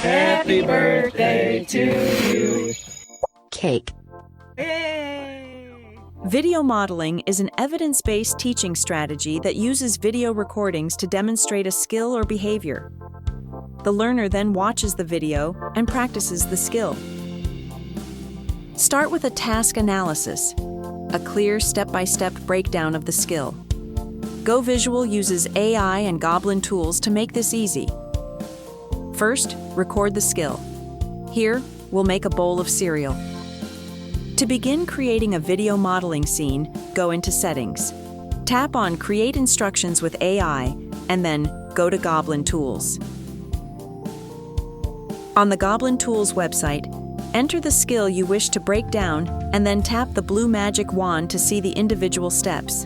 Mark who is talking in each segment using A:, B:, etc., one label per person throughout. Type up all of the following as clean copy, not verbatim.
A: Happy birthday to you.
B: Cake. Video modeling is an evidence-based teaching strategy that uses video recordings to demonstrate a skill or behavior. The learner then watches the video and practices the skill. Start with a task analysis, a clear step-by-step breakdown of the skill. GoVisual uses AI and Goblin Tools to make this easy. First, record the skill. Here, we'll make a bowl of cereal. To begin creating a video modeling scene, go into Settings. Tap on Create Instructions with AI, and then go to Goblin Tools. On the Goblin Tools website, enter the skill you wish to break down and then tap the blue magic wand to see the individual steps.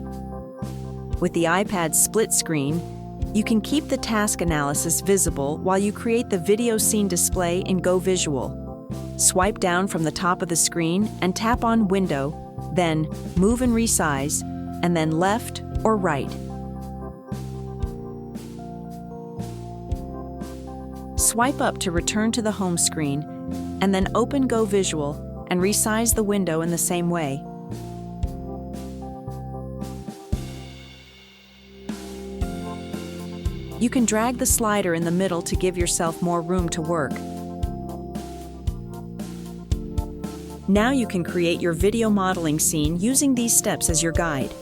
B: With the iPad's split screen, you can keep the task analysis visible while you create the video scene display in GoVisual. Swipe down from the top of the screen and tap on Window, then Move and Resize, and then Left or Right. Swipe up to return to the home screen, and then open GoVisual and resize the window in the same way. You can drag the slider in the middle to give yourself more room to work. Now you can create your video modeling scene using these steps as your guide.